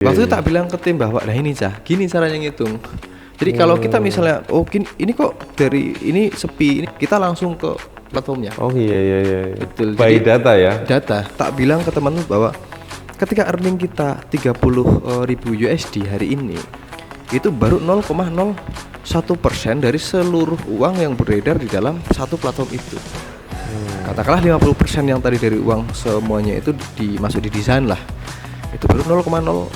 Waktu itu tak bilang ke tim bahwa nah ini Cah, gini caranya ngitung. Jadi kalau kita misalnya ini kok dari ini sepi, ini kita langsung ke platformnya. Oh iya. Betul. By Jadi data ya. data tak bilang ke teman bahwa ketika earning kita 30.000 USD hari ini itu baru 0,01% dari seluruh uang yang beredar di dalam satu platform itu. Katakanlah 50% yang tadi dari uang semuanya itu masuk di desain lah, itu baru 0,01%.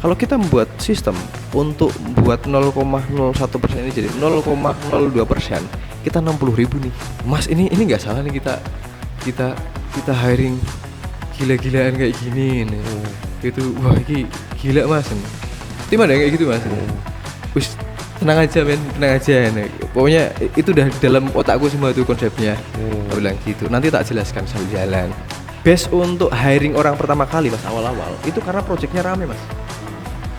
Kalau kita membuat sistem untuk buat 0,01% ini jadi 0,02%, kita 60.000 nih Mas. Ini nggak salah nih kita hiring gila-gilaan kayak gini nih. Itu wah ini gila Mas. Tim ada yang kayak gitu Mas. Wis tenang aja men, tenang aja nih. Pokoknya itu udah dalam otakku semua itu konsepnya. Aku bilang gitu. Nanti tak jelaskan sambil jalan. Base untuk hiring orang pertama kali Mas, awal-awal itu karena proyeknya rame Mas.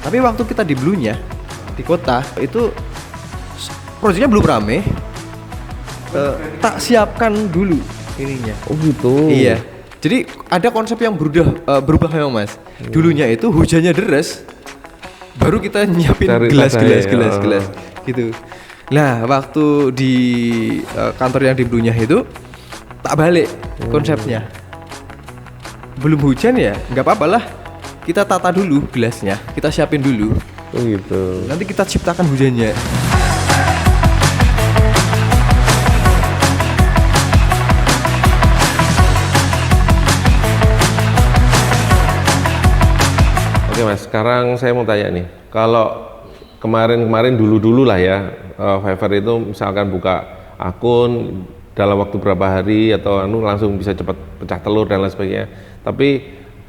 Tapi waktu kita di Blue-nya di kota itu proyeknya belum rame. Tak siapkan dulu ininya. Oh gitu. Iya. Jadi ada konsep yang berubah memang Mas. Dulunya itu hujannya deres, baru kita nyiapin gelas gitu. Nah waktu di kantor yang di Blue-nya itu tak balik konsepnya. Belum hujan ya nggak apa-apa lah, kita tata dulu gelasnya, kita siapin dulu. Oh gitu. Nanti kita ciptakan hujannya. Oke Mas, sekarang saya mau tanya nih, kalau kemarin dulu lah ya, Fiverr itu misalkan buka akun dalam waktu berapa hari atau langsung bisa cepat pecah telur dan lain sebagainya. Tapi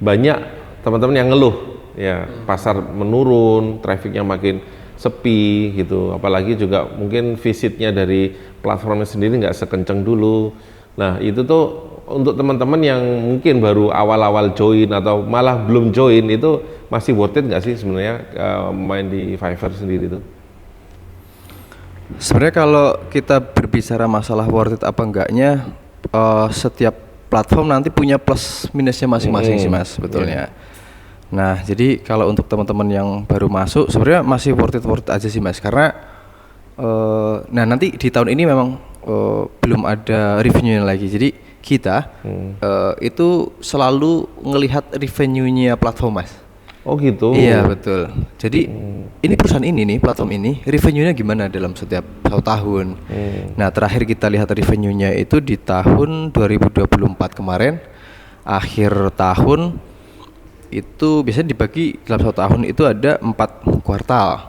banyak teman-teman yang ngeluh ya, pasar menurun, trafficnya makin sepi gitu. Apalagi juga mungkin visitnya dari platformnya sendiri nggak sekenceng dulu. Nah itu tuh untuk teman-teman yang mungkin baru awal-awal join atau malah belum join, itu masih worth it nggak sih sebenarnya main di Fiverr sendiri tuh? Sebenarnya kalau kita berbicara masalah worth it apa enggaknya, setiap platform nanti punya plus minusnya masing-masing sih Mas, sebetulnya. Nah jadi kalau untuk teman-teman yang baru masuk sebenarnya masih worth it aja sih Mas, karena nah nanti di tahun ini memang belum ada revenue lagi. Jadi kita itu selalu ngelihat revenue-nya platform Mas. Oh gitu. Iya betul. Jadi ini perusahaan ini nih, platform ini revenue-nya gimana dalam setiap satu tahun. Nah terakhir kita lihat revenue-nya itu di tahun 2024 kemarin, akhir tahun itu biasanya dibagi dalam satu tahun itu ada 4 kuartal.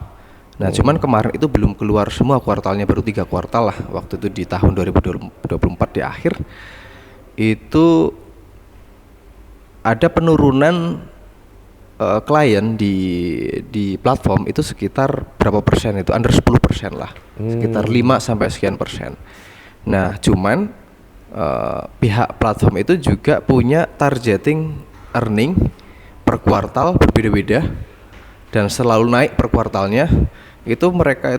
Nah cuman kemarin itu belum keluar semua kuartalnya, baru 3 kuartal lah. Waktu itu di tahun 2024 di akhir itu ada penurunan klien di platform itu sekitar berapa persen, itu under 10% lah, sekitar 5 sampai sekian persen. Nah cuman pihak platform itu juga punya targeting earning per kuartal berbeda-beda dan selalu naik per kuartalnya. Itu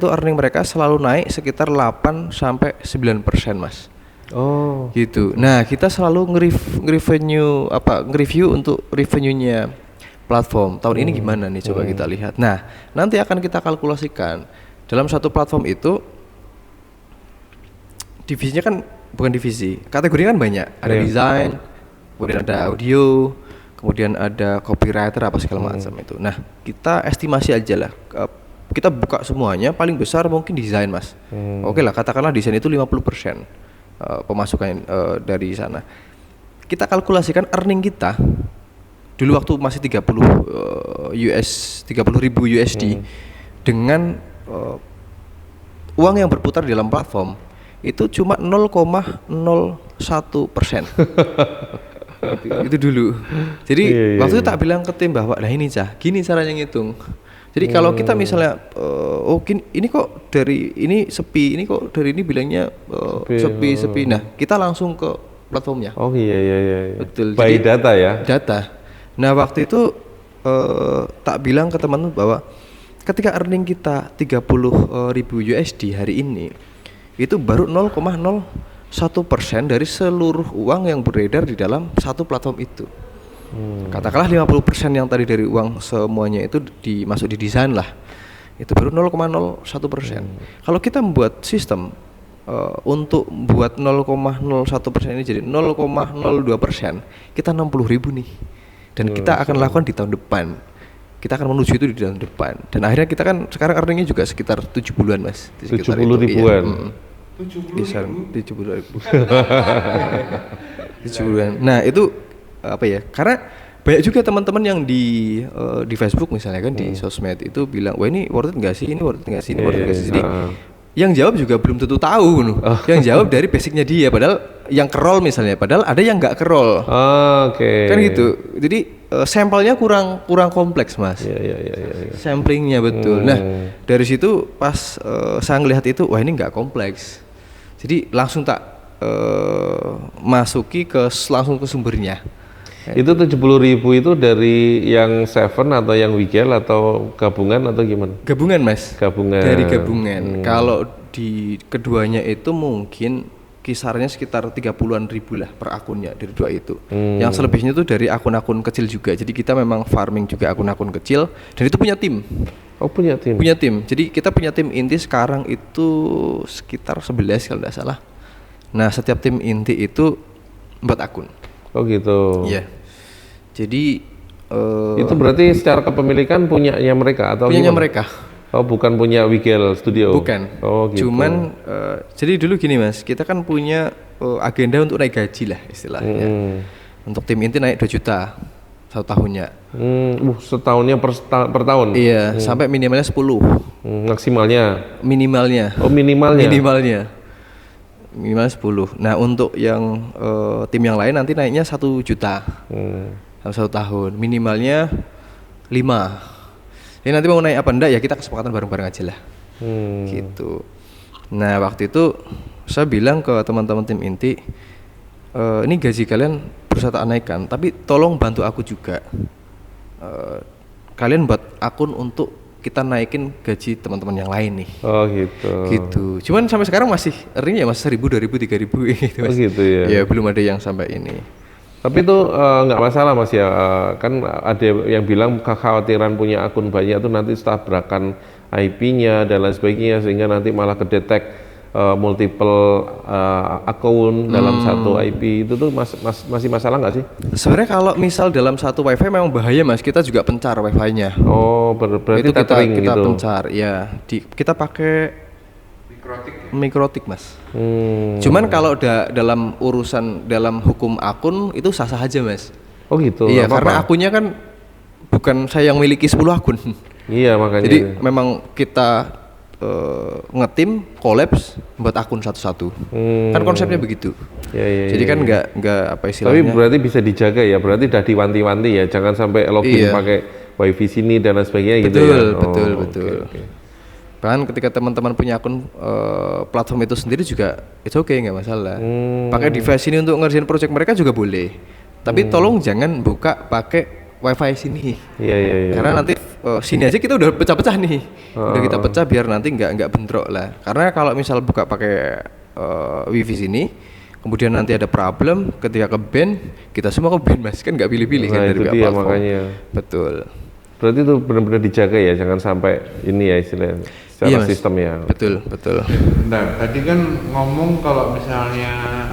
earning mereka selalu naik sekitar 8 sampai 9% Mas. Oh gitu. Nah kita selalu nge-review untuk revenue-nya platform tahun ini gimana nih, coba kita lihat. Nah nanti akan kita kalkulasikan dalam satu platform itu divisinya kan, bukan divisi, kategorinya kan banyak, ada desain, kemudian ada audio, kemudian ada copywriter apa segala macam itu. Nah kita estimasi aja lah, kita buka semuanya, paling besar mungkin desain Mas. Oke lah katakanlah desain itu 50% pemasukan dari sana. Kita kalkulasikan earning kita dulu waktu masih 30.000 USD dengan uang yang berputar di dalam platform itu cuma 0,01%. itu dulu. Jadi waktu itu tak bilang ke tim bahwa nah ini Cah, gini caranya ngitung. Jadi kalau kita misalnya ini kok dari ini sepi, ini kok dari ini bilangnya sepi. Nah kita langsung ke platformnya. Oh iya. Betul. By jadi, data ya. Data. Nah waktu itu tak bilang ke teman bahwa ketika earning kita 30.000 USD hari ini itu baru 0,01% dari seluruh uang yang beredar di dalam satu platform itu. Katakanlah 50% yang tadi dari uang semuanya itu masuk di desain lah. Itu baru 0,01%. Kalau kita membuat sistem untuk buat 0,01% ini jadi 0,02%, kita 60.000 nih. Dan kita akan lakukan di tahun depan. Kita akan menuju itu di tahun depan. Dan akhirnya kita kan sekarang earningnya juga sekitar 70-an Mas. 70 ribuan. Iya. 70 ribu. 70-an. Nah itu apa ya? Karena banyak juga teman-teman yang di Facebook misalnya kan di sosmed itu bilang, wah ini worth it nggak sih? Ini worth it nggak sih? Ini worth it nggak sih? Jadi yang jawab juga belum tentu tahu loh. Yang jawab dari basicnya dia, padahal yang kerol misalnya, padahal ada yang nggak kerol. Kan gitu. Jadi sampelnya kurang kompleks Mas. Iya. Samplingnya betul. Nah dari situ pas saya ngelihat itu, wah ini nggak kompleks. Jadi langsung tak masuki langsung ke sumbernya. Itu 70.000 itu dari yang Seven atau yang Wigel atau gabungan atau gimana? Gabungan Mas. Gabungan. Dari gabungan. Kalau di keduanya itu mungkin kisarannya sekitar 30-an ribu lah per akunnya dari dua itu. Yang selebihnya itu dari akun-akun kecil juga. Jadi kita memang farming juga akun-akun kecil dan itu punya tim. Oh punya tim? Punya tim. Jadi kita punya tim inti sekarang itu sekitar 11 kalau tidak salah. Nah setiap tim inti itu 4 akun. Oh gitu. Iya. Jadi itu berarti secara kepemilikan punyanya mereka atau punyanya gimana? mereka. Oh bukan punya Wigel Studio? Bukan. Oh gitu. Cuman jadi dulu gini Mas, kita kan punya agenda untuk naik gaji lah istilahnya. Untuk tim inti naik 2 juta 1 tahunnya. Setahunnya per tahun? Iya, sampai minimalnya 10. Maksimalnya? Minimalnya. Oh minimalnya? Minimal 10. Nah untuk yang tim yang lain nanti naiknya 1 juta dalam 1 tahun. Minimalnya 5. Jadi nanti mau naik apa enggak ya kita kesepakatan bareng-bareng aja lah. Gitu. Nah waktu itu saya bilang ke teman-teman tim inti, ini gaji kalian berusaha tak naikkan, tapi tolong bantu aku juga. Kalian buat akun untuk kita naikin gaji teman-teman yang lain nih. Oh gitu. Gitu. Cuman sampai sekarang masih earning ya masih 1.000, 2.000, 3.000 gitu Mas. Oh gitu ya. Ya belum ada yang sampai ini. Tapi itu nggak masalah Mas ya. Kan ada yang bilang kekhawatiran punya akun banyak itu nanti tabrakan IP-nya dan lain sebagainya sehingga nanti malah kedetek multiple akun dalam satu IP. Itu tuh masih masalah nggak sih? Sebenarnya kalau misal dalam satu wifi memang bahaya Mas, kita juga pencar wifi-nya. Oh berarti itu kita gitu. pencar ya. Kita pakai mikrotik Mas. Cuman kalau dalam urusan dalam hukum akun itu sah-sah aja Mas. Oh gitu. Iya karena akunnya kan bukan saya yang miliki 10 akun. Iya makanya. Jadi memang kita ngetim, kolaps, buat akun satu-satu. Kan konsepnya begitu. Ya. Jadi kan nggak apa istilahnya. Tapi berarti bisa dijaga ya. Berarti udah diwanti-wanti ya. Jangan sampai login pakai wifi sini dan lain sebagainya gitu ya. Betul. Okay. Bahkan ketika teman-teman punya akun platform itu sendiri juga it's okay, nggak masalah. Pakai device ini untuk ngerjain project mereka juga boleh. Tapi tolong jangan buka pakai wifi sini. Iya. Karena nanti sini aja kita udah pecah-pecah nih. Udah kita pecah biar nanti nggak bentrok lah. Karena kalau misal buka pakai wifi sini, kemudian nanti ada problem ketika ke ban, kita semua ke ban Mas, kan nggak pilih-pilih kan dari pihak platform. Makanya. Betul. Berarti itu benar-benar dijaga ya, jangan sampai ini ya istilahnya secara sistem ya. Betul. Nah, tadi kan ngomong kalau misalnya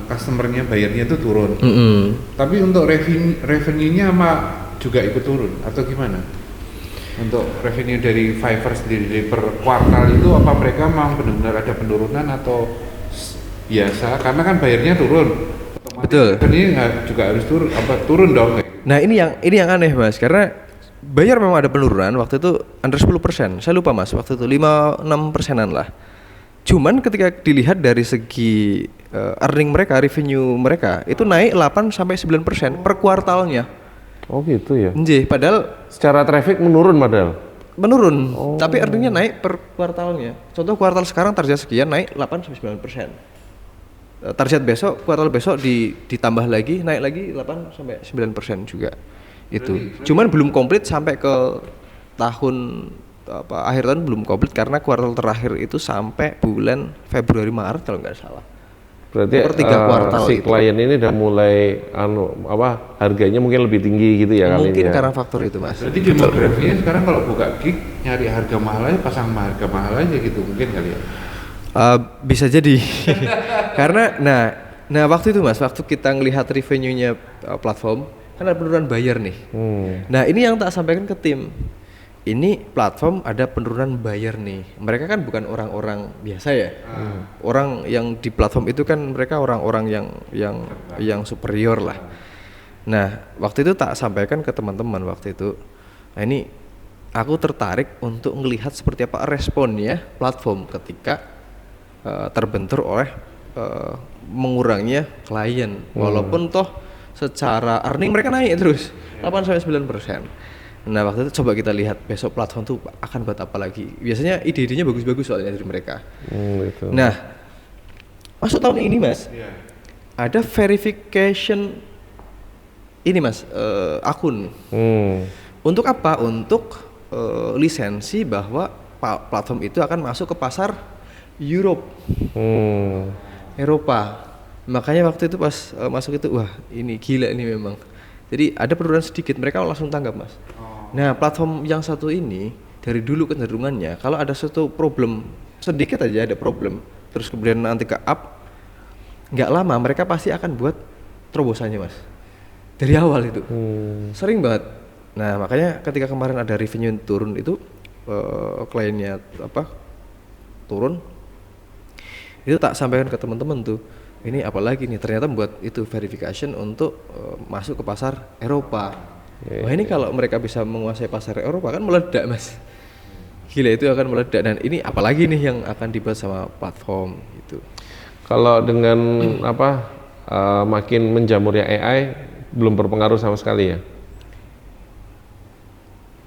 customernya bayarnya itu turun. Tapi untuk revenue-nya juga ikut turun atau gimana? Untuk revenue dari Fiverr sendiri per kuartal itu apa mereka memang benar-benar ada penurunan atau biasa? Karena kan bayarnya turun. Betul. Revenue juga harus turun dong. Nah ini yang aneh Mas, karena bayar memang ada penurunan waktu itu under 10%. Saya lupa Mas, waktu itu 5-6%an lah. Cuman ketika dilihat dari segi earning mereka, revenue mereka itu naik 8-9% per kuartalnya. Oh gitu ya. Padahal secara traffic menurun menurun, tapi earningnya naik per kuartalnya. Contoh kuartal sekarang target sekian naik 8-9%. Target besok, kuartal besok ditambah lagi, naik lagi 8-9% juga. Itu. Cuman belum komplit sampai ke akhir tahun belum komplit karena kuartal terakhir itu sampai bulan Februari Maret kalau nggak salah. Berarti per 3 kuartal si gitu. klien ini udah mulai harganya mungkin lebih tinggi gitu ya kali Mungkin ini ya. karena faktor itu mas. Berarti demografinya sekarang kalau buka gig nyari harga mahal aja, pasang harga mahal aja gitu mungkin kali ya. Bisa jadi. Karena nah waktu itu mas, waktu kita ngelihat revenue-nya platform kan ada penurunan buyer nih. Nah ini yang tak sampaikan ke tim. Ini platform ada penurunan buyer nih. Mereka kan bukan orang-orang biasa ya. Orang yang di platform itu kan mereka orang-orang yang superior lah. Nah waktu itu tak sampaikan ke teman-teman waktu itu. Nah ini aku tertarik untuk melihat seperti apa responnya platform ketika terbentur oleh mengurangnya klien. Walaupun toh secara earning mereka naik terus 8-9%. Nah waktu itu coba kita lihat besok platform tuh akan buat apa lagi. Biasanya ide-idenya bagus-bagus soalnya dari mereka. Gitu. Nah masuk tahun ini mas, ada verification ini mas, akun. Untuk apa? Untuk lisensi bahwa platform itu akan masuk ke pasar Europe, Eropa. Makanya waktu itu pas masuk itu, wah ini gila ini memang. Jadi ada penurunan sedikit, mereka langsung tanggap mas. Nah platform yang satu ini dari dulu kecenderungannya kalau ada suatu problem sedikit aja ada problem, terus kemudian nanti ke up, nggak lama mereka pasti akan buat terobosannya mas. Dari awal itu sering banget. Nah makanya ketika kemarin ada revenue turun itu kliennya turun, itu tak sampaikan ke teman-teman tuh. Ini apalagi nih ternyata buat itu verification untuk masuk ke pasar Eropa. Wah ini kalau mereka bisa menguasai pasar Eropa kan meledak mas. Gila itu akan meledak dan ini apalagi nih yang akan dibuat sama platform gitu. Kalau dengan makin menjamurnya AI belum berpengaruh sama sekali ya?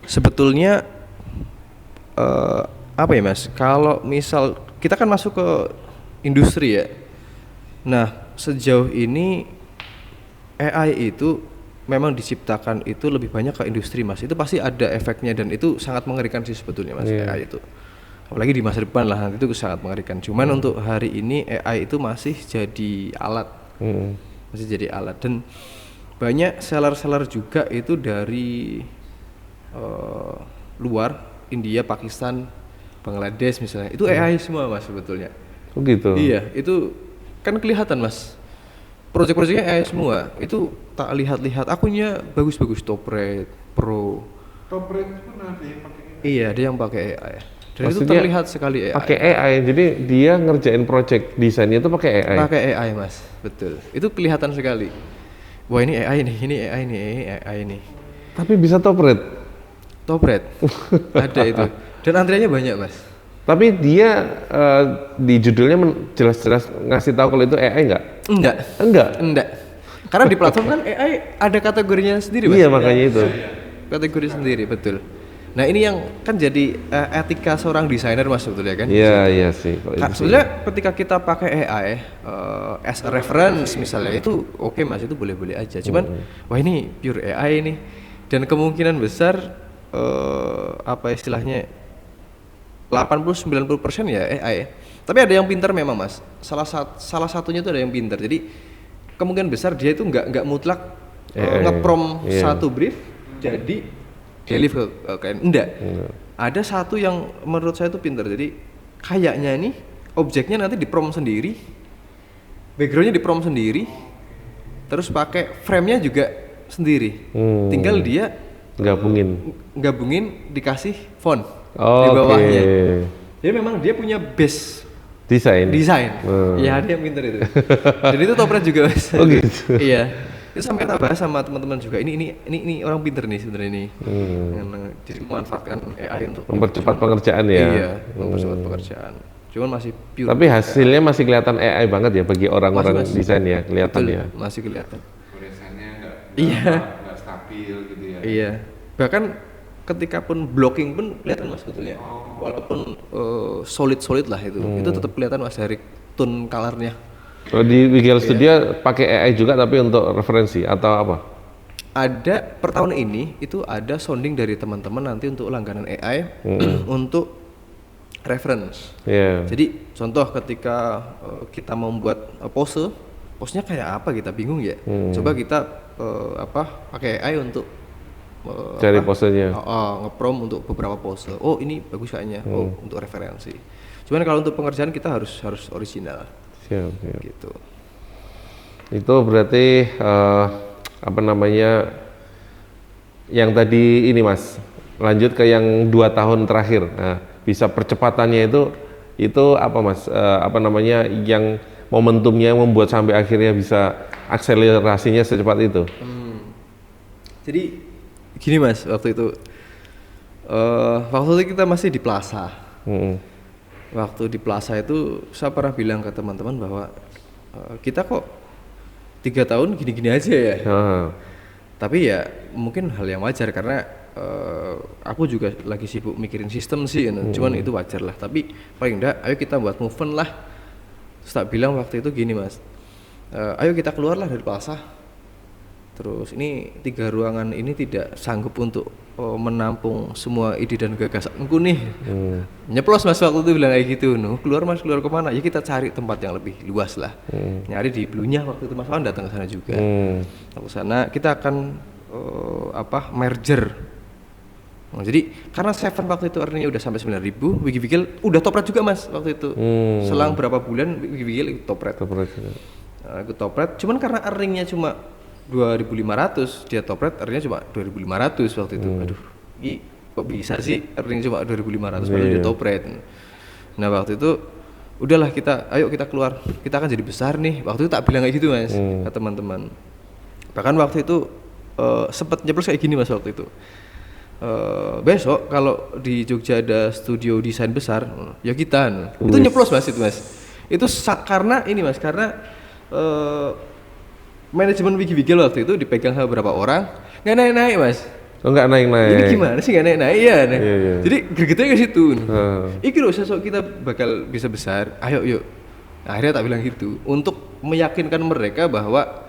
Sebetulnya apa ya mas? Kalau misal kita kan masuk ke industri ya. Nah sejauh ini AI itu memang diciptakan itu lebih banyak ke industri mas. Itu pasti ada efeknya dan itu sangat mengerikan sih sebetulnya mas. AI itu apalagi di masa depan lah nanti itu sangat mengerikan. Cuman untuk hari ini AI itu masih jadi alat, masih jadi alat dan banyak seller-seller juga itu dari luar, India, Pakistan, Bangladesh misalnya itu AI semua mas sebetulnya. Oh gitu. Iya itu kan kelihatan mas. Proyek-proyeknya AI semua itu tak lihat-lihat akunnya bagus-bagus, top rate, pro. Top rate pun ada yang pakai. Iya ada yang pakai AI. Dan Maksudnya itu terlihat sekali AI. Pakai AI, jadi dia ngerjain project desainnya itu pakai AI. Pakai AI mas, betul. Itu kelihatan sekali. Wah ini AI nih, ini AI nih, ini AI nih. Tapi bisa top rate. Top rate ada itu. Dan antriannya banyak mas. Tapi dia di judulnya jelas-jelas ngasih tahu kalau itu AI nggak? Enggak. Karena di platform kan AI ada kategorinya sendiri mas. Iya makanya itu. Kategori sendiri betul. Nah ini yang kan jadi etika seorang desainer mas sebetulnya kan. Iya sih. Sebenarnya ketika kita pakai AI as a reference misalnya itu oke mas, itu boleh-boleh aja. Cuman wah ini pure AI nih dan kemungkinan besar apa istilahnya 80-90% ya AI. Tapi ada yang pintar memang mas. Salah satunya itu ada yang pintar. Jadi kemungkinan besar dia itu nggak mutlak ngeprom satu brief jadi deliver ke klien. Enggak. Ada satu yang menurut saya itu pintar. Jadi kayaknya nih objeknya nanti diprom sendiri, backgroundnya diprom sendiri, terus pakai frame-nya juga sendiri. Tinggal dia gabungin dikasih font. Di bawahnya. Jadi memang dia punya base desain. Ya dia pintar itu. Dan itu top rate juga mas. Oh gitu. Iya. Itu sampai kita bahas sama teman-teman juga. Ini orang pintar nih sebenarnya ini. Jadi memanfaatkan AI untuk mempercepat pengerjaan ya. Iya, mempercepat pekerjaan. Cuman masih pure. Tapi hasilnya masih kelihatan AI banget ya bagi orang-orang desain ya, kelihatan. Betul, ya. Masih kelihatan. Tulisannya nggak stabil gitu ya. Iya. Bahkan ketika pun blocking pun kelihatan mas sebetulnya. Walaupun solid lah itu tetap kelihatan mas dari tone colornya. Kalau di Visual Studio pakai AI juga tapi untuk referensi atau apa? Ada per tahun ini itu ada sounding dari teman-teman nanti untuk langganan AI untuk reference. Iya. Jadi contoh ketika kita membuat pose-nya kayak apa kita bingung ya. Coba kita pakai AI untuk Cari posenya. ngeprom untuk beberapa pose. Oh ini bagus kayaknya. Oh untuk referensi. Cuman kalau untuk pengerjaan kita harus original. Siap. Gitu. Itu berarti yang tadi ini Mas, lanjut ke yang 2 tahun terakhir. Nah, bisa percepatannya itu apa Mas? Yang momentumnya yang membuat sampai akhirnya bisa akselerasinya secepat itu. Jadi gini Mas, waktu itu kita masih di Plaza. Waktu di Plaza itu saya pernah bilang ke teman-teman bahwa kita kok 3 tahun gini-gini aja ya. Tapi ya mungkin hal yang wajar karena aku juga lagi sibuk mikirin sistem sih, cuman itu wajar lah. Tapi paling enggak, ayo kita buat movement lah. Terus tak bilang waktu itu gini Mas, ayo kita keluar lah dari Plaza. Terus ini 3 ruangan ini tidak sanggup untuk menampung semua ide dan gagasanku nih. Nyeplos Mas waktu itu bilang kayak gitu. Keluar Mas, keluar kemana? Ya kita cari tempat yang lebih luas lah. Nyari di Bluenya waktu itu Mas Wan datang ke sana juga. Ke sana kita akan merger. Jadi karena Seven waktu itu earningnya udah sampai 9.000, Wigivigil udah top rate juga Mas waktu itu. Selang berapa bulan Wigivigil ikut top rate. Ikut top rate. Cuman karena earningnya cuma 2.500, dia top rate earningnya cuma 2.500 waktu itu. Aduh, ini kok bisa sih earning cuma 2.500 padahal dia top rate. Nah waktu itu udahlah ayo kita keluar, kita akan jadi besar nih. Waktu itu tak bilang kayak gitu Mas ke teman-teman. Bahkan waktu itu sempat nyeplos kayak gini Mas waktu itu. Besok kalau di Jogja ada studio desain besar, ya kita. Itu nyeplos Mas itu Mas. Itu karena ini Mas, karena manajemen Wigivigil waktu itu dipegang sama beberapa orang, nggak naik-naik Mas. Oh nggak naik-naik. Ini gimana sih nggak naik-naik ya? Iya. Jadi gregetnya ke situ. Iki loh sesok kita bakal bisa besar. Ayo yuk. Nah, akhirnya tak bilang gitu untuk meyakinkan mereka bahwa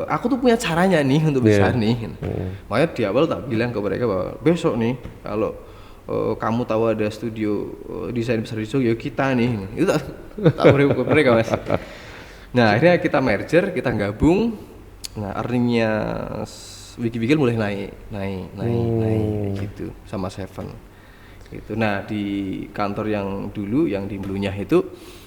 aku tuh punya caranya nih untuk besar nih. Makanya di awal tak bilang ke mereka bahwa besok nih kalau kamu tahu ada studio desain besar di Jogja, kita nih. Itu tak beri ke mereka Mas. Nah akhirnya kita merger, kita gabung. Nah earningnya Wigivigil mulai naik gitu sama Seven gitu. Nah di kantor yang dulu yang di Bluenya itu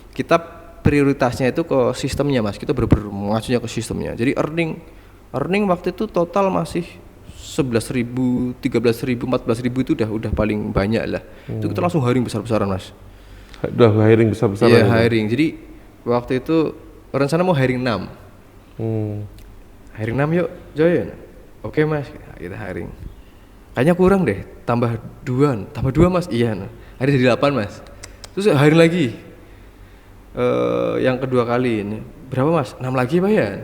kita prioritasnya itu ke sistemnya Mas, kita bener-bener mengacunya ke sistemnya. Jadi earning waktu itu total masih 11.000, 13.000, 14.000 itu udah paling banyak lah. Itu kita langsung hiring besar-besaran Mas. Udah hiring besar-besaran. Iya hiring. Jadi waktu itu rencana mau hiring 6. Hiring 6 yuk join. Oke Mas, kita hiring. Kayaknya kurang deh, tambah 2 Mas. Iya. Hari jadi 8 Mas. Terus hiring lagi. Yang kedua kali ini. Berapa Mas? 6 lagi Pak ya?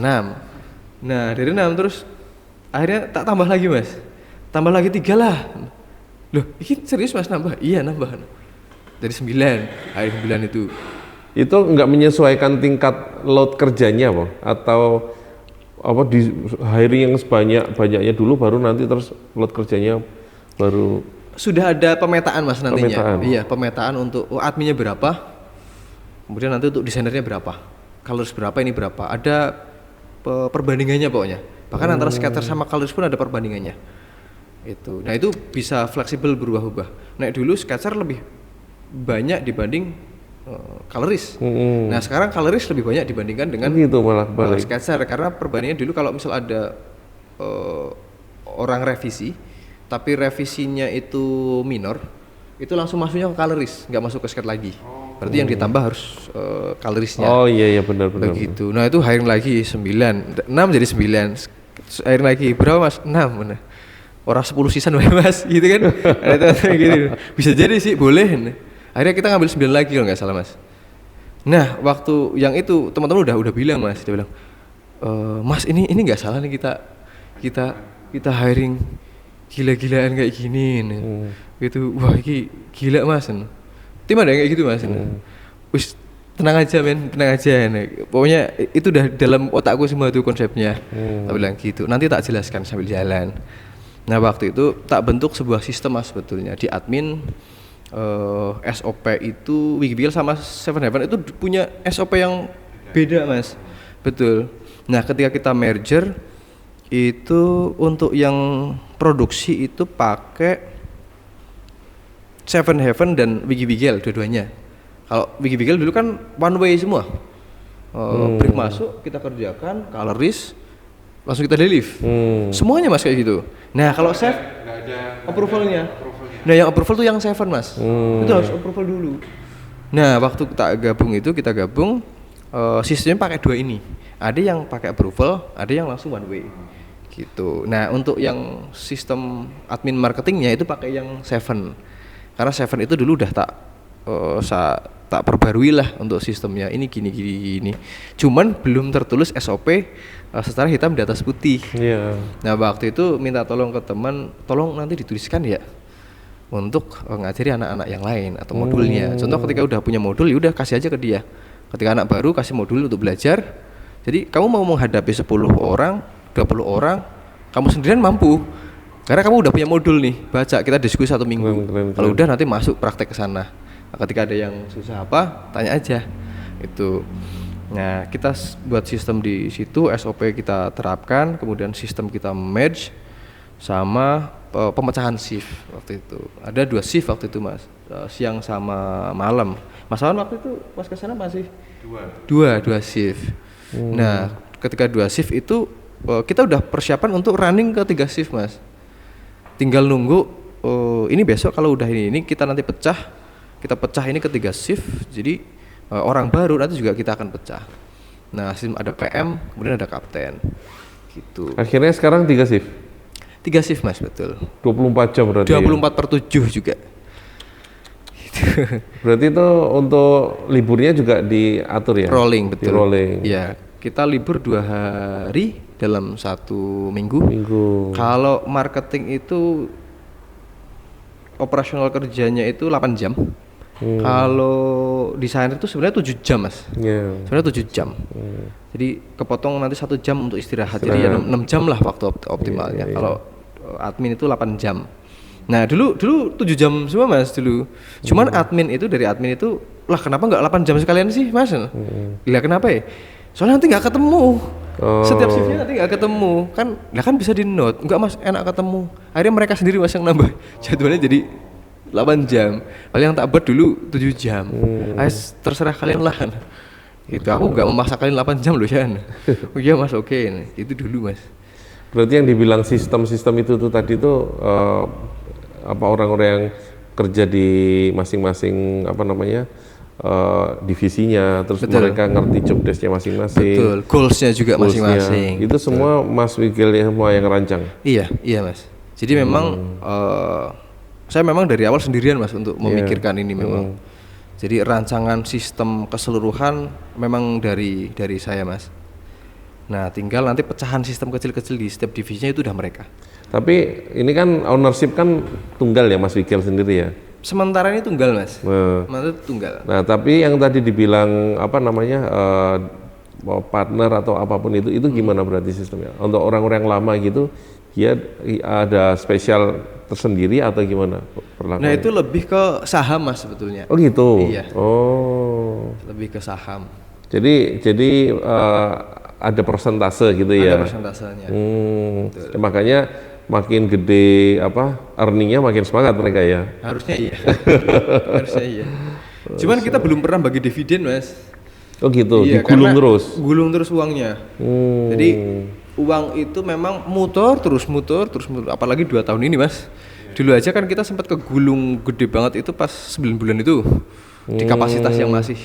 6. Nah, dari 6 terus akhirnya tak tambah lagi Mas. Tambah lagi 3 lah. Loh, ini serius Mas nambah? Iya, nambah. Dari 9, hari 9 itu. Itu nggak menyesuaikan tingkat load kerjanya atau di hiring yang banyaknya dulu baru nanti terus load kerjanya baru sudah ada pemetaan Mas nantinya. Iya, pemetaan untuk adminnya berapa. Kemudian nanti untuk desainernya berapa. Colors berapa ini berapa. Ada perbandingannya pokoknya. Bahkan antara scatter sama colors pun ada perbandingannya. Itu. Nah, itu bisa fleksibel berubah-ubah. Nah, dulu sketcher lebih banyak dibanding coloris. Nah sekarang coloris lebih banyak dibandingkan dengan gitu malah balik. Sketcher karena perbandingan dulu kalau misal ada orang revisi tapi revisinya itu minor itu langsung masuknya ke coloris, nggak masuk ke sketch lagi. Berarti yang ditambah harus colorisnya. Oh iya benar. Begitu. Nah itu hiring lagi 6 jadi 9. Hiring lagi berapa Mas? 6 benar. Orang 10 season Mas gitu kan. Ada gitu. Bisa jadi sih boleh. Akhirnya kita ngambil 9 lagi kalau nggak salah Mas. Nah waktu yang itu teman-teman udah bilang Mas, dia bilang Mas ini nggak salah nih kita hiring gila-gilaan kayak gini nih. Gitu wah ini gila Mas. Tim ada kayak gitu Mas. Wis tenang aja men, tenang aja nih. Pokoknya itu udah dalam otakku semua tuh konsepnya. Tak bilang gitu. Nanti tak jelaskan sambil jalan. Nah waktu itu tak bentuk sebuah sistem Mas sebetulnya di admin. SOP itu Wikipedia sama Seven Heaven itu punya SOP yang beda mas, betul. Nah ketika kita merger itu untuk yang produksi itu pakai Seven Heaven dan Wikipedia dua-duanya. Kalau Wikipedia dulu kan one way semua, brief masuk kita kerjakan, colorist langsung kita deliver, semuanya mas kayak gitu. Nah kalau Save approvalnya. Nah yang approval tuh yang Seven mas, itu harus approval dulu. Nah waktu kita gabung sistemnya pakai dua ini, ada yang pakai approval, ada yang langsung one way gitu. Nah untuk yang sistem admin marketingnya itu pakai yang Seven, karena Seven itu dulu udah tak perbarui lah untuk sistemnya ini gini. Cuman belum tertulis SOP secara hitam di atas putih. Nah waktu itu minta tolong ke teman, tolong nanti dituliskan ya untuk ngajari anak-anak yang lain atau modulnya. Contoh ketika udah punya modul, ya udah kasih aja ke dia. Ketika anak baru kasih modul untuk belajar. Jadi kamu mau menghadapi 10 orang, 20 orang, kamu sendirian mampu. Karena kamu udah punya modul nih, baca, kita diskusi 1 minggu. Kalau udah nanti masuk praktek ke sana. Nah, ketika ada yang susah apa, tanya aja. Itu. Nah, kita buat sistem di situ, SOP kita terapkan, kemudian sistem kita merge sama pemecahan shift waktu itu. Ada 2 shift waktu itu mas, siang sama malam. Mas Awan waktu itu pas kesana masih dua shift. Nah ketika 2 shift itu kita udah persiapan untuk running ke 3 shift mas. Tinggal nunggu ini besok kalau udah ini kita nanti kita pecah ini ke 3 shift. Jadi orang baru nanti juga kita akan pecah. Nah sistem ada PM kemudian ada kapten gitu. Akhirnya sekarang 3 shift? 3 shift mas, betul. 24 jam berarti 24/7 juga. Berarti itu untuk liburnya juga diatur ya? Rolling, betul. Rolling. Ya, kita libur 2 hari dalam 1 minggu. Kalau marketing itu operasional kerjanya itu 8 jam. Kalau desainer itu sebenarnya 7 jam mas. Sebenarnya 7 jam. Jadi kepotong nanti 1 jam untuk istirahat. Jadi ya 6 jam lah waktu optimalnya. Kalau admin itu 8 jam. Nah dulu 7 jam semua mas dulu. Cuman dari admin itu lah kenapa nggak 8 jam sekalian sih mas? Lah kenapa ya? Soalnya nanti nggak ketemu. Setiap shiftnya nanti nggak ketemu kan? Lah kan bisa di note. Enggak mas, enak ketemu. Akhirnya mereka sendiri mas yang nambah jadwalnya jadi 8 jam. Kalau yang tak buat dulu 7 jam. Terserah kalian lah. Itu aku nggak memaksa kalian 8 jam loh ya. Oh iya mas, oke. Itu dulu mas. Berarti yang dibilang sistem-sistem itu tuh tadi tuh apa orang-orang yang kerja di masing-masing divisinya, terus betul. Mereka ngerti job desk-nya masing-masing. Betul, goals-nya juga masing-masing. Itu betul. Semua Mas Wigel semua yang rancang. Iya mas. Jadi memang saya memang dari awal sendirian mas untuk memikirkan ini memang. Jadi rancangan sistem keseluruhan memang dari saya mas. Nah tinggal nanti pecahan sistem kecil-kecil di setiap divisinya itu udah mereka. Tapi ini kan ownership kan tunggal ya Mas Wigel sendiri ya? Sementara ini tunggal mas, tunggal. Nah tapi yang tadi dibilang partner atau apapun itu gimana berarti sistemnya? Untuk orang-orang lama gitu, dia ada spesial tersendiri atau gimana perlakuannya? Nah itu lebih ke saham mas sebetulnya. Oh gitu? Iya. Oh. Lebih ke saham. Jadi ada persentase gitu ya? Ada persentasenya. Makanya makin gede earningnya makin semangat mereka ya? Harusnya iya. Harusnya iya. Cuman kita belum pernah bagi dividen mas. Oh gitu, iya, digulung terus? Gulung terus uangnya. Jadi uang itu memang muter terus, apalagi 2 tahun ini mas. Dulu aja kan kita sempat kegulung gede banget itu pas 9 bulan itu. Di kapasitas yang masih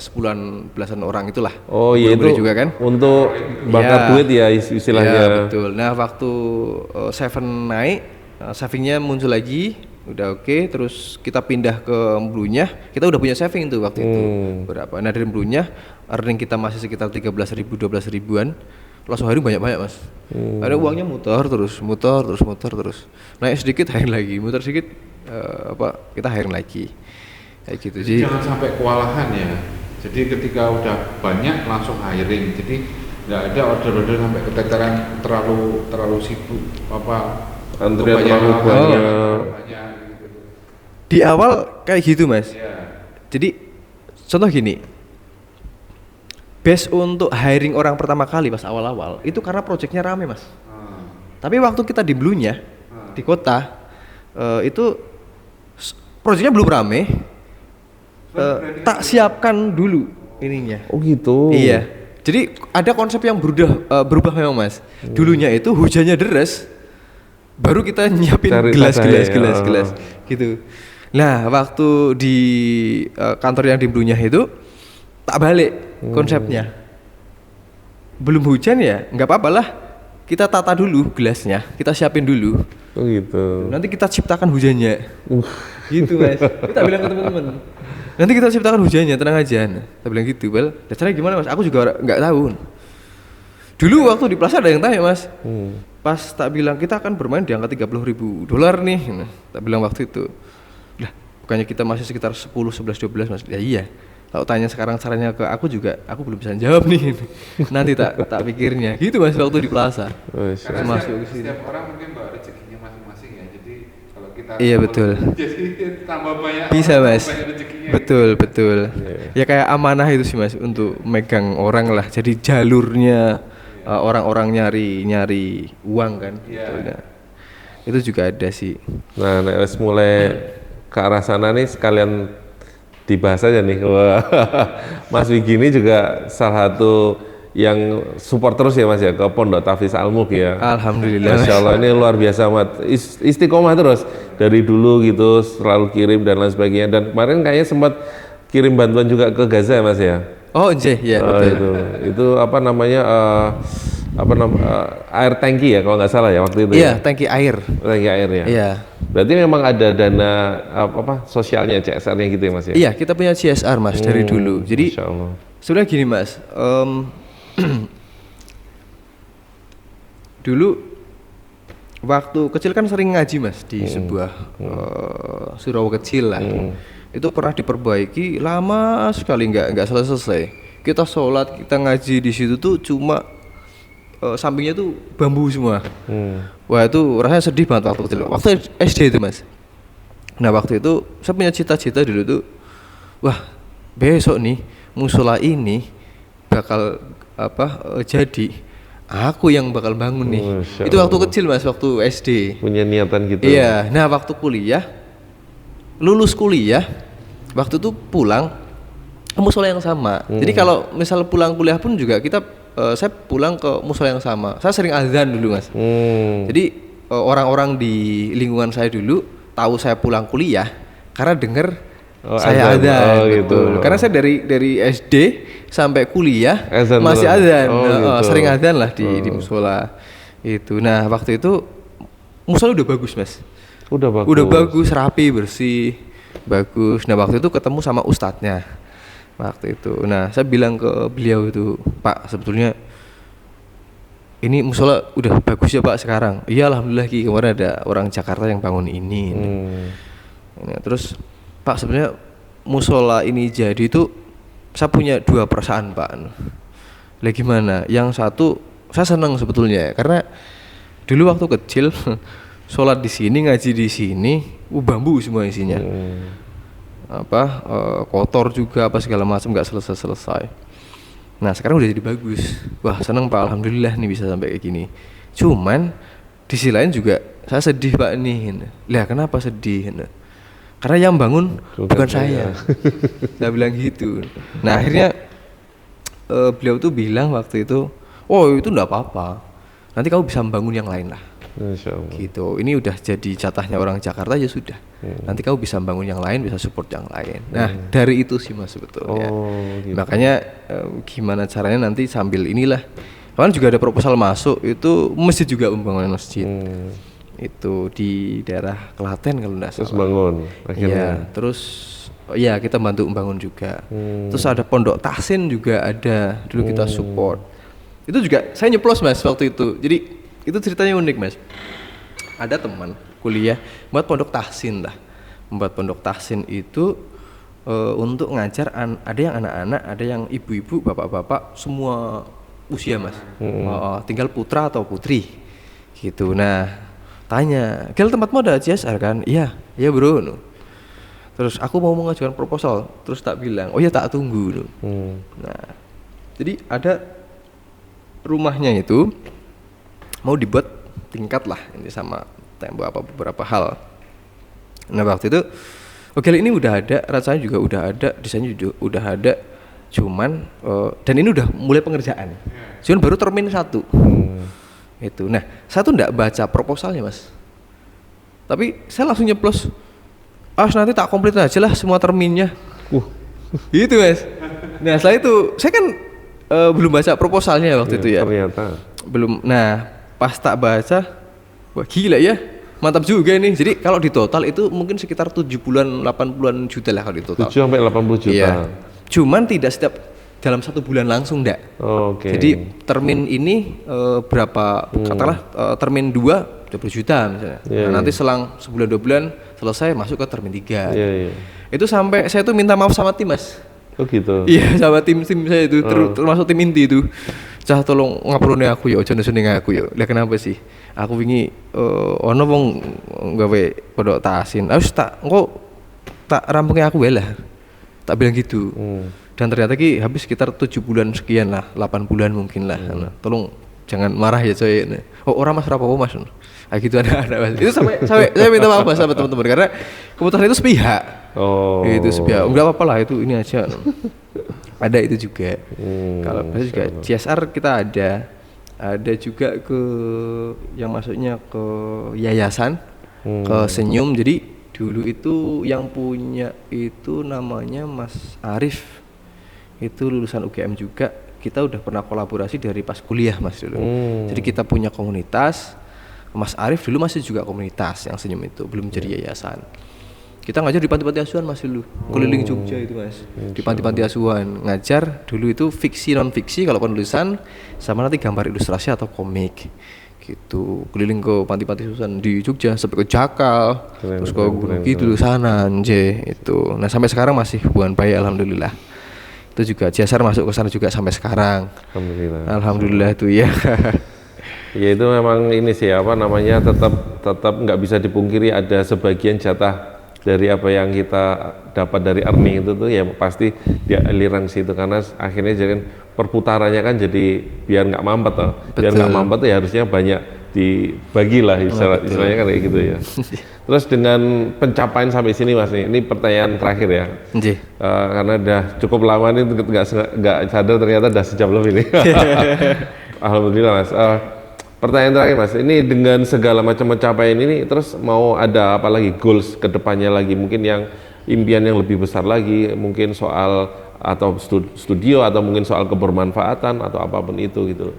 10-an belasan orang itulah. Oh iya itu juga kan untuk bakar duit ya istilahnya. Ya betul. Nah waktu Seven naik, savingnya muncul lagi, udah oke. Terus kita pindah ke Blue-nya, kita udah punya saving tuh waktu itu berapa. Nah dari Blue-nya earning kita masih sekitar 13.000, 12.000-an. Langsung hari banyak mas. Ada uangnya muter terus. Naik sedikit hiring lagi, muter sedikit kita hiring lagi. Kayak gitu. Jadi jangan sampai kewalahan ya. Jadi ketika udah banyak langsung hiring. Jadi nggak ada order sampai keteteran terlalu sibuk antrian terlalu banyak gitu. Di awal kayak gitu mas. Jadi contoh gini, base untuk hiring orang pertama kali pas awal-awal itu karena proyeknya rame mas. Tapi waktu kita di Blue-nya di kota itu proyeknya belum rame, tak siapkan dulu ininya. Oh gitu. Iya. Jadi ada konsep yang berubah memang mas. Dulunya itu hujannya deres, baru kita nyiapin Cari gelas tadai, gitu. Nah waktu di kantor yang di Blue-nya itu tak balik konsepnya. Belum hujan ya, nggak apa-apa lah. Kita tata dulu gelasnya, kita siapin dulu. Oh gitu. Nanti kita ciptakan hujannya. Gitu mas. Kita bilang ke teman-teman. Nanti kita ciptakan hujannya, tenang aja. Kita bilang gitu, Bel. Dasarnya gimana mas? Aku juga nggak tahu. Dulu waktu di plaza ada yang tanya mas. Pas tak bilang kita akan bermain di angka $30.000 nih. Nah, tak bilang waktu itu. Lah, bukannya kita masih sekitar 10, 11, 12 mas? Ya iya. Kalau tanya sekarang caranya ke aku juga, aku belum bisa jawab nih. Nanti tak pikirnya. Gitu mas waktu di plaza. Karena Masuk ke sini. setiap orang mungkin bawa rezekinya masing-masing ya. Jadi kalau kita Iya, betul. Jadi tambah banyak. Bisa orang, mas. tambah banyak rezekinya. Betul. Ya kayak amanah itu sih mas untuk megang orang lah. Jadi jalurnya orang-orang nyari uang kan. Iya. Gitu. Nah, itu juga ada sih. Nah, nek wis mulai ke arah sana nih sekalian dibahas aja nih. Wah, Mas Wigi ini juga salah satu yang support terus ya mas ya ke Pondok Tahfiz Al-Mulk ya. Alhamdulillah. Masya Allah ini luar biasa amat. Istiqomah terus dari dulu gitu selalu kirim dan lain sebagainya. Dan kemarin kayaknya sempat kirim bantuan juga ke Gaza ya mas ya. Oh iya betul. Itu apa namanya air tangki ya kalau nggak salah ya waktu itu. Iya, Ya? tangki air. Tangki air ya. Iya. Berarti memang ada dana sosialnya CSR-nya gitu ya mas ya. Iya, kita punya CSR mas dari dulu. Jadi Masya Allah. sebenarnya gini mas, dulu waktu kecil kan sering ngaji mas di sebuah surau kecil lah. Itu pernah diperbaiki lama sekali nggak selesai. Kita sholat, kita ngaji di situ tuh cuma sampingnya tuh bambu semua. Wah itu rasanya sedih banget waktu kecil. Waktu SD itu mas. Nah waktu itu saya punya cita-cita dulu tuh, wah besok nih musola ini bakal jadi aku yang bakal bangun nih. Masya Itu waktu Allah. kecil mas, waktu SD. Punya niatan gitu. Iya. Nah waktu kuliah, lulus kuliah, waktu itu pulang ke musola yang sama. Jadi kalau misal pulang kuliah pun juga kita saya pulang ke musola yang sama. Saya sering azan dulu mas. Jadi orang-orang di lingkungan saya dulu tahu saya pulang kuliah karena dengar saya azan. azan, Oh, betul. gitu. Karena saya dari SD sampai kuliah Azan masih terus. azan. Oh, gitu. Sering azan lah di musola itu. Nah waktu itu musola udah bagus mas. Udah bagus. Udah bagus, rapi, bersih, bagus. Nah waktu itu ketemu sama ustadznya waktu itu. Nah saya bilang ke beliau itu, Pak sebetulnya ini musola udah bagus ya Pak sekarang. Iya alhamdulillah Ki, kemarin ada orang Jakarta yang bangun ini. Nah, terus Pak sebenarnya musola ini jadi itu saya punya dua perasaan Pak. Lah gimana? Yang satu saya senang sebetulnya karena dulu waktu kecil sholat di sini, ngaji di sini, bambu semua isinya. Kotor juga apa segala macam, nggak selesai. Nah sekarang udah jadi bagus. Wah seneng Pak, alhamdulillah nih bisa sampai kayak gini. Cuman di sisi lain juga saya sedih Pak nih. Lah kenapa sedih? Karena yang bangun bukan saya. Saya bilang gitu. Nah akhirnya beliau tuh bilang waktu itu, oh itu enggak apa-apa. Nanti kamu bisa membangun yang lain lah. Masya Allah. Gitu. Ini udah jadi jatahnya orang Jakarta ya sudah. Nanti kamu bisa bangun yang lain, bisa support yang lain. Nah dari itu sih mas sebetulnya. Gitu. Makanya gimana caranya nanti sambil inilah. Kan juga ada proposal masuk itu masjid juga pembangunan masjid. Itu di daerah Klaten kalau enggak salah. Terus bangun akhirnya. Iya, terus ya kita bantu membangun juga. Terus ada pondok tahsin juga ada. Dulu kita support. Itu juga saya nyeplos mas waktu itu. Jadi itu ceritanya unik mas. Ada teman kuliah buat pondok tahsin lah. Membuat pondok tahsin itu untuk ngajar ada yang anak-anak, ada yang ibu-ibu, bapak-bapak, semua usia mas. Tinggal putra atau putri gitu. Nah tanya, Gel tempatmu ada CSR kan? Iya bro. Terus aku mau mengajukan proposal, terus tak bilang, oh ya tak tunggu. Nah, jadi ada rumahnya itu mau dibuat tingkat lah ini sama tembok apa beberapa hal. Nah waktu itu oke ini udah ada, rasanya juga udah ada, desainnya juga udah ada, cuman dan ini udah mulai pengerjaan, cuman baru termin 1 itu. Nah satu ndak baca proposalnya mas, tapi saya langsung nyeplos, nanti tak komplit aja lah semua terminnya. Gitu mas. Nah setelah itu saya kan belum baca proposalnya waktu itu ya. Ternyata Belum. Nah pas tak baca, wah gila ya, mantap juga nih. Jadi kalau di total itu mungkin sekitar 7 bulan 80-an juta lah kalau di total. 7 sampai 80 juta. Iya. Cuman tidak setiap dalam 1 bulan langsung ndak. Oke. Jadi termin ini berapa katakanlah termin 2 20 juta misalnya. Nah, nanti selang sebulan 2 bulan selesai masuk ke termin 3. Iya. Itu sampai saya tuh minta maaf sama tim mas. Oh gitu. Iya sama tim saya itu termasuk tim inti itu. Cah tolong ngapurane aku ya, aja nesune aku ya. Lah kenapa sih? Aku wingi ono wong gawe kodok tasin. Wis tak engko tak rampungke aku wae lah. Tak bilang gitu. Dan ternyata ki habis sekitar 7 bulan sekian lah, 8 bulan mungkin lah. Nah, tolong jangan marah ya coy. Oh orang mas rapopo mas. Gitu ada mas. Itu sampai saya minta maaf mas sama teman-teman karena keputusan itu sepihak. Itu sepihak. Enggak apa-apa lah itu ini aja. Ada itu juga. Kalau saya juga CSR kita ada juga ke yang masuknya ke yayasan, ke Senyum. Jadi dulu itu yang punya itu namanya Mas Arif. Itu lulusan UGM juga. Kita udah pernah kolaborasi dari pas kuliah mas dulu. Jadi kita punya komunitas. Mas Arif dulu masih juga komunitas yang Senyum itu, belum jadi yayasan. Kita ngajar di panti-panti asuhan mas dulu, keliling Jogja itu mas. Di panti-panti asuhan ngajar dulu itu fiksi non fiksi kalau penulisan sama nanti gambar ilustrasi atau komik gitu. Keliling ke panti-panti asuhan di Jogja sampai ke Jakal, terus ke Gunung Kidul sana nje itu. Nah sampai sekarang masih hubungan baik alhamdulillah. Itu juga CSR masuk ke sana juga sampai sekarang. Alhamdulillah itu ya. Ya itu memang ini sih apa namanya tetap nggak bisa dipungkiri ada sebagian jatah dari apa yang kita dapat dari earning itu tuh ya pasti dia aliran situ karena akhirnya jadi perputarannya kan jadi biar nggak mampet tuh. Biar nggak mampet tuh ya harusnya banyak dibagi lah istilahnya kan kayak gitu ya. Terus dengan pencapaian sampai sini mas nih, ini pertanyaan terakhir ya. Karena udah cukup lama nih nggak sadar ternyata udah sejam lebih nih. Alhamdulillah mas. Pertanyaan terakhir mas, ini dengan segala macam pencapaian ini terus mau ada apa lagi goals kedepannya lagi, mungkin yang impian yang lebih besar lagi, mungkin soal atau studio atau mungkin soal kebermanfaatan atau apapun itu gitu.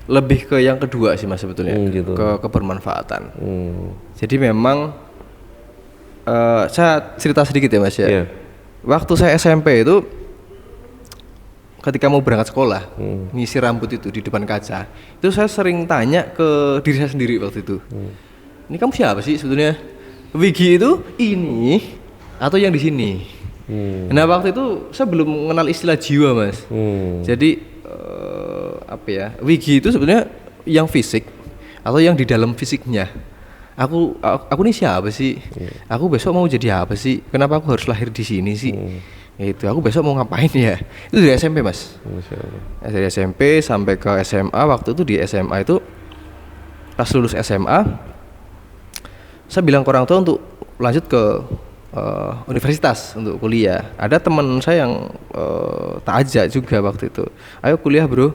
Lebih ke yang kedua sih mas sebetulnya, gitu. Ke kebermanfaatan. Jadi memang saya cerita sedikit ya mas ya. Waktu saya SMP itu ketika mau berangkat sekolah, ngisi rambut itu di depan kaca, itu saya sering tanya ke diri saya sendiri waktu itu. Ini kamu siapa sih sebetulnya? Wigi itu ini atau yang di sini? Nah waktu itu saya belum mengenal istilah jiwa mas. Jadi apa ya? Wigi itu sebetulnya yang fisik atau yang di dalam fisiknya. Aku ini siapa sih? Aku besok mau jadi apa sih? Kenapa aku harus lahir di sini sih? Itu aku besok mau ngapain ya? Itu dari SMP mas. Dari SMP sampai ke SMA. Waktu itu di SMA itu pas lulus SMA saya bilang ke orang tua untuk lanjut ke universitas untuk kuliah. Ada teman saya yang tak ajak juga waktu itu. Ayo kuliah bro.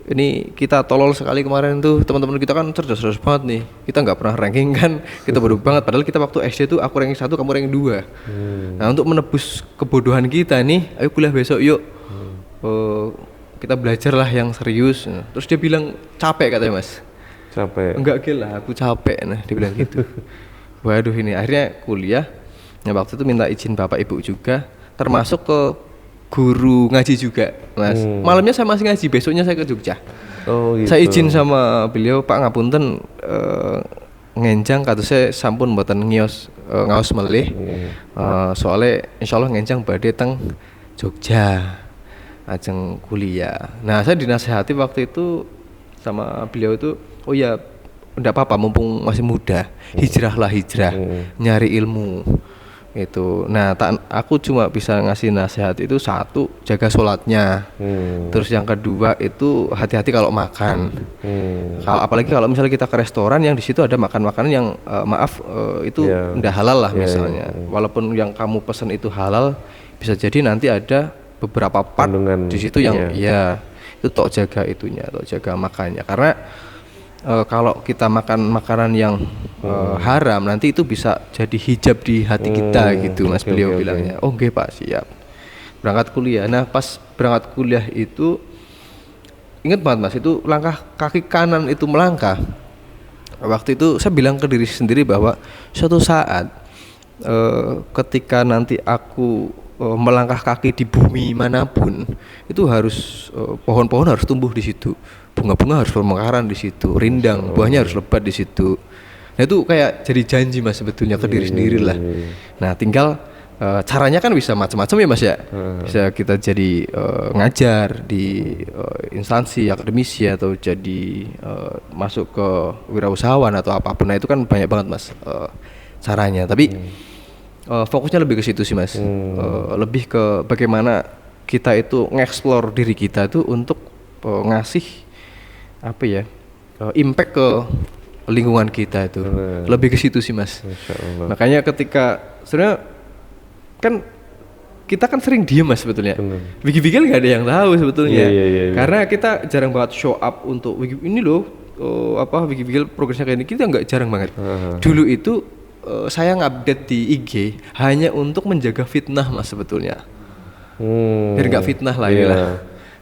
Ini kita tolol sekali kemarin tuh, teman-teman kita kan cerdas banget nih. Kita nggak pernah ranking kan, kita bodoh banget. Padahal kita waktu SD tuh aku ranking 1, kamu ranking 2. Nah untuk menebus kebodohan kita nih, ayo kuliah besok yuk. Kita belajar lah yang serius. Terus dia bilang capek katanya mas. Capek. Enggak gila, aku capek. Nah dia bilang gitu. Waduh ini akhirnya kuliah. Nah waktu itu minta izin bapak ibu juga, termasuk ke guru ngaji juga mas. Malamnya saya masih ngaji, besoknya saya ke Jogja. Gitu. Saya izin sama beliau, Pak ngapunten ngenjang kata saya sampun mboten ngaos melih. Soalnya insyaallah ngenjang badhe teng Jogja ajeng kuliah. Nah saya dinasehati waktu itu sama beliau itu, oh ya enggak apa-apa mumpung masih muda, hijrah nyari ilmu. Itu. Nah, aku cuma bisa ngasih nasihat itu satu, jaga sholatnya. Terus yang kedua itu hati-hati kalau makan. Apalagi kalau misalnya kita ke restoran yang di situ ada makan-makanan yang itu udah halal lah misalnya. Walaupun yang kamu pesen itu halal, bisa jadi nanti ada beberapa part di situ yang itu tok jaga itunya, tok jaga makannya. Karena kalau kita makan makanan yang haram nanti itu bisa jadi hijab di hati kita gitu Mas. Beliau bilangnya oke Pak, siap. Berangkat kuliah, nah pas berangkat kuliah itu ingat banget Mas, itu langkah kaki kanan itu melangkah. Waktu itu saya bilang ke diri sendiri bahwa suatu saat ketika nanti aku melangkah kaki di bumi manapun itu harus pohon-pohon harus tumbuh di situ, bunga-bunga harus bermekaran di situ, rindang buahnya harus lebat di situ. Nah itu kayak jadi janji Mas sebetulnya ke diri sendiri lah. Nah tinggal caranya kan bisa macam-macam ya Mas ya. Bisa kita jadi ngajar di instansi akademisi atau jadi masuk ke wirausahawan atau apapun. Nah itu kan banyak banget Mas caranya. Tapi fokusnya lebih ke situ sih Mas. Lebih ke bagaimana kita itu nge-explore diri kita itu untuk ngasih impact ke lingkungan kita itu. Lebih ke situ sih Mas. Makanya ketika sebenarnya kan kita kan sering diem Mas sebetulnya. Wiki-wiki nggak ada yang tahu sebetulnya. Karena kita jarang banget show up untuk ini loh wiki-wiki progresnya kayak ini, kita nggak, jarang banget. Dulu itu saya ngupdate di IG hanya untuk menjaga fitnah Mas sebetulnya. Biar nggak fitnah lah inilah.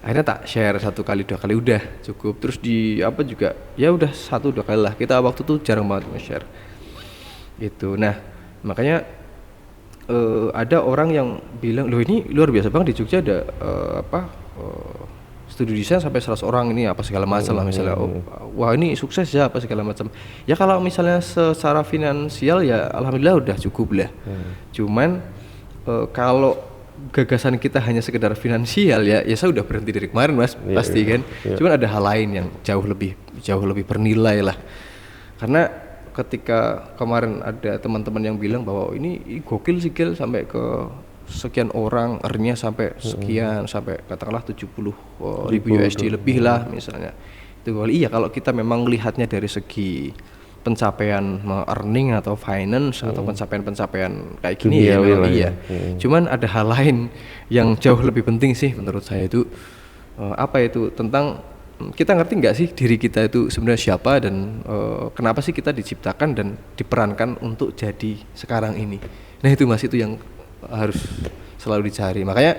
Akhirnya tak share 1 kali 2 kali udah cukup. Terus di juga ya udah 1-2 kali lah. Kita waktu itu jarang banget nge-share gitu. Nah makanya ada orang yang bilang, loh ini luar biasa Bang, di Jogja ada studi desain sampai 100 orang ini apa segala macam lah misalnya. Wah ini sukses ya apa segala macam. Ya kalau misalnya secara finansial ya alhamdulillah udah cukup lah. Cuman kalau gagasan kita hanya sekedar finansial ya saya udah berhenti dari kemarin Mas, pasti kan. Cuman ada hal lain yang jauh lebih bernilai lah. Karena ketika kemarin ada teman-teman yang bilang bahwa ini gokil sih Gil, sampai ke sekian orang, earn-nya sampai sekian, sampai katakanlah 70.000 USD lebih lah misalnya. Itu iya kalau kita memang melihatnya dari segi pencapaian earning atau finance atau pencapaian kayak gini iya. Cuman ada hal lain yang jauh lebih penting sih menurut saya itu tentang kita ngerti nggak sih diri kita itu sebenarnya siapa dan kenapa sih kita diciptakan dan diperankan untuk jadi sekarang ini. Nah itu Mas, itu yang harus selalu dicari. Makanya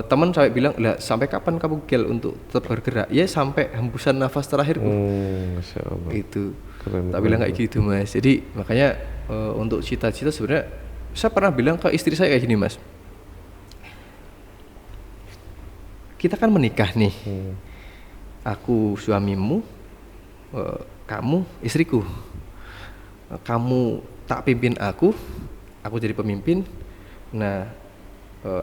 teman sampai bilang, lah sampai kapan kamu Gel untuk tetap bergerak? Ya sampai hembusan nafas terakhirku. Masya Allah. Itu. Tak bilang kayak gitu Mas. Jadi makanya untuk cita-cita sebenarnya saya pernah bilang ke istri saya kayak gini Mas. Kita kan menikah nih. Aku suamimu, kamu istriku. Kamu tak pimpin aku jadi pemimpin. Nah,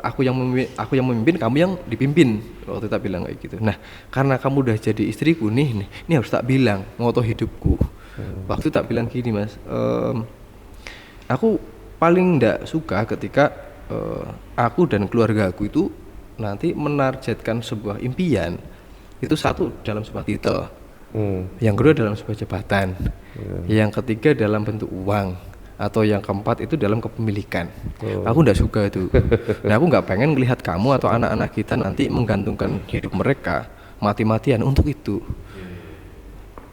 aku yang memimpin, kamu yang dipimpin. Waktu tak bilang kayak gitu. Nah, karena kamu udah jadi istriku nih ini harus tak bilang moto hidupku. Waktu tak bilang gini Mas, aku paling ndak suka ketika aku dan keluarga aku itu nanti menargetkan sebuah impian itu satu dalam sebuah titel, yang kedua dalam sebuah jabatan, yang ketiga dalam bentuk uang, atau yang keempat itu dalam kepemilikan. Aku ndak suka itu. Nah aku nggak pengen melihat kamu atau anak-anak kita nanti menggantungkan hidup mereka mati-matian untuk itu.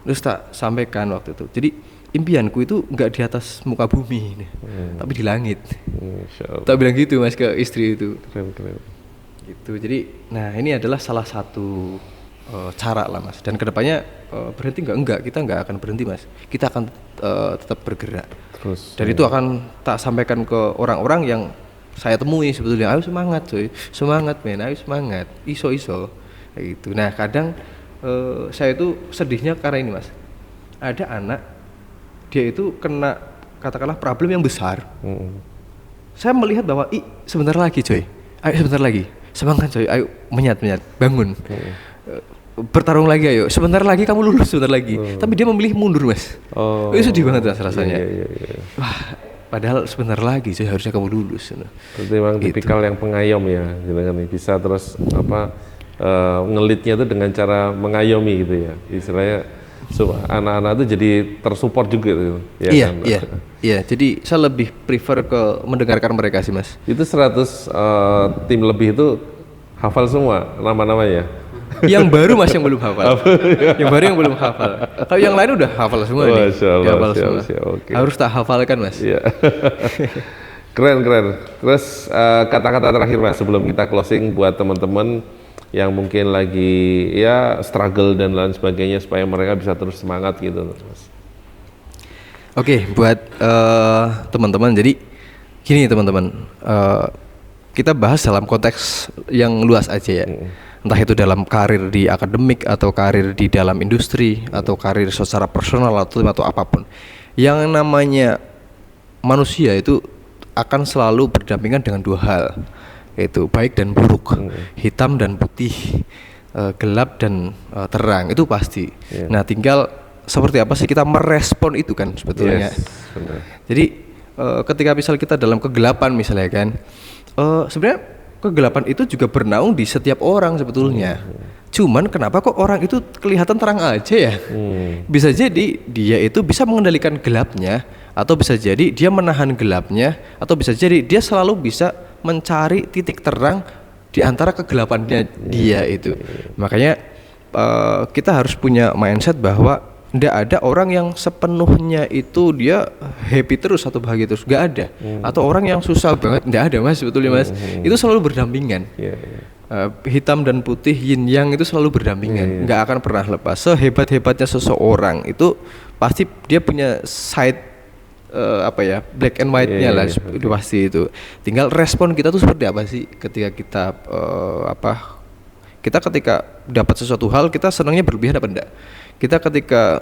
Terus tak sampaikan waktu itu. Jadi impianku itu nggak di atas muka bumi nih, tapi di langit. Tak bilang gitu Mas ke istri itu. Keren. Gitu. Jadi, nah ini adalah salah satu cara lah Mas. Dan kedepannya berhenti enggak, kita nggak akan berhenti Mas. Kita akan tetap bergerak. Terus. Dan itu akan tak sampaikan ke orang-orang yang saya temui sebetulnya. Ayo semangat coy, semangat men, ayo semangat, iso. Kayak gitu. Nah kadang saya itu sedihnya karena ini Mas, ada anak dia itu kena katakanlah problem yang besar. Saya melihat bahwa sebentar lagi coy, ayo sebentar lagi, semangat coy, ayo menyat bangun, bertarung lagi, ayo sebentar lagi kamu lulus, sebentar lagi. Tapi dia memilih mundur Mas. Itu sedih banget rasanya. Iya. Wah Padahal sebentar lagi sih harusnya kamu lulus. Berarti memang tipikal yang pengayom ya, gitu kan, bisa terus ngelitnya itu dengan cara mengayomi gitu ya, istilahnya anak-anak itu jadi tersupport juga gitu. Ya Iya, kan? iya. Jadi saya lebih prefer ke mendengarkan mereka sih mas. Itu 100 tim lebih itu hafal semua nama-namanya. Yang baru mas yang belum hafal. Yang baru yang belum hafal. Kalau yang lain udah hafal semua nih. Masya Allah, Dia hafal semua. siap, oke. Harus tak hafalkan mas. Iya. Keren. Terus kata-kata terakhir mas sebelum kita closing buat teman-teman yang mungkin lagi ya struggle dan lain sebagainya supaya mereka bisa terus semangat gitu mas. Oke, buat teman-teman. Jadi gini teman-teman, kita bahas dalam konteks yang luas aja ya. Entah itu dalam karir di akademik atau karir di dalam industri atau karir secara personal atau apapun. Yang namanya manusia itu akan selalu berdampingan dengan dua hal, yaitu baik dan buruk, hitam dan putih, gelap dan terang, itu pasti. Nah, tinggal seperti apa sih kita merespon itu kan sebetulnya. Yes, benar. Jadi ketika misal kita dalam kegelapan misalnya kan, sebenarnya kegelapan itu juga bernaung di setiap orang sebetulnya. Cuman kenapa kok orang itu kelihatan terang aja ya? Bisa jadi dia itu bisa mengendalikan gelapnya, atau bisa jadi dia menahan gelapnya, atau bisa jadi dia selalu bisa mencari titik terang di antara kegelapannya dia itu. Makanya kita harus punya mindset bahwa tidak ada orang yang sepenuhnya itu dia happy terus atau bahagia terus, nggak ada. Atau orang yang susah banget, nggak ada mas sebetulnya mas. Itu selalu berdampingan. Hitam dan putih, yin yang itu selalu berdampingan, nggak akan pernah lepas. Sehebat-hebatnya seseorang itu pasti dia punya side black and white-nya lah, itu pasti itu. Tinggal respon kita tuh seperti apa sih ketika kita kita ketika dapat sesuatu hal kita senangnya berlebihan apa enggak? Kita ketika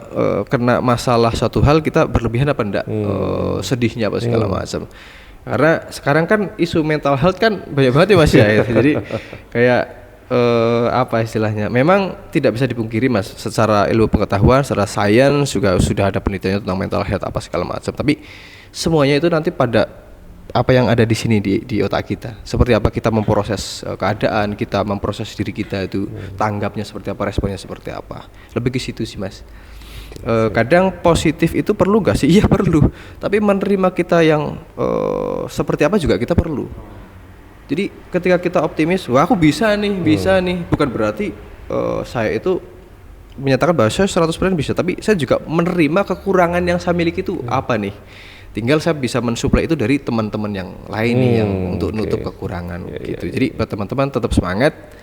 kena masalah suatu hal kita berlebihan apa enggak? Sedihnya apa segala macam. Karena sekarang kan isu mental health kan banyak banget ya mas ya. Jadi kayak apa istilahnya? Memang tidak bisa dipungkiri mas, secara ilmu pengetahuan, secara sains juga sudah ada penelitiannya tentang mental health apa segala macam. Tapi semuanya itu nanti pada apa yang ada di sini di otak kita, seperti apa kita memproses keadaan, kita memproses diri kita itu, tanggapnya seperti apa, responnya seperti apa, lebih ke situ sih mas. Kadang positif itu perlu gak sih? Iya perlu, tapi menerima kita yang seperti apa juga kita perlu. Jadi ketika kita optimis, wah aku bisa nih, bukan berarti saya itu menyatakan bahwa saya 100% bisa, tapi saya juga menerima kekurangan yang saya miliki itu apa nih. Tinggal saya bisa mensuplai itu dari teman-teman yang lain nih yang untuk nutup kekurangan gitu. Jadi buat teman-teman tetap semangat,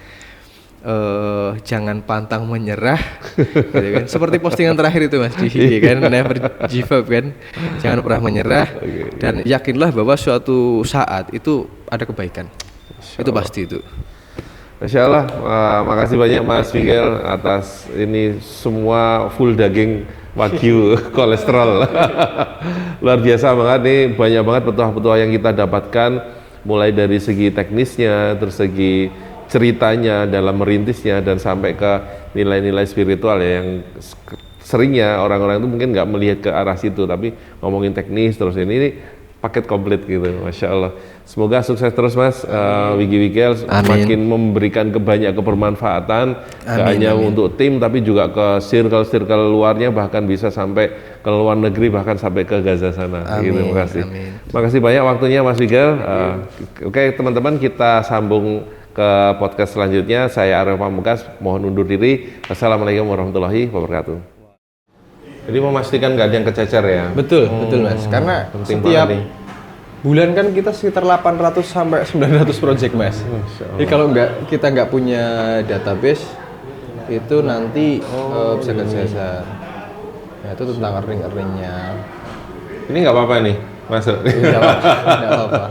jangan pantang menyerah, gitu kan. Seperti postingan terakhir itu mas di kan, never give up kan, jangan pernah menyerah dan yakinlah bahwa suatu saat itu ada kebaikan. Itu pasti itu. Masya Allah, makasih banyak Mas Miguel atas ini semua full daging Wagyu kolesterol. Luar biasa banget nih, banyak banget petuah-petuah yang kita dapatkan, mulai dari segi teknisnya, terus segi ceritanya dalam merintisnya, dan sampai ke nilai-nilai spiritual ya, yang seringnya orang-orang itu mungkin nggak melihat ke arah situ, tapi ngomongin teknis terus ini paket komplit gitu. Masya Allah, semoga sukses terus Mas Wiggy makin memberikan banyak kebermanfaatan, gak hanya untuk tim tapi juga ke circle-circle luarnya, bahkan bisa sampai ke luar negeri, bahkan sampai ke Gaza sana. Gitu. Makasih banyak waktunya Mas Wiggy. Oke teman-teman, kita sambung ke podcast selanjutnya. Saya Aryo Pamungkas, mohon undur diri. Assalamualaikum warahmatullahi wabarakatuh. Jadi memastikan nggak ada yang kececer ya? Betul mas. Karena setiap bulan kan kita sekitar 800 sampai 900 project mas. Jadi kalau kita nggak punya database itu nanti bisa kececer. Nah itu tentang earning-earningnya. Ini nggak apa-apa nih masuk. Nggak apa-apa.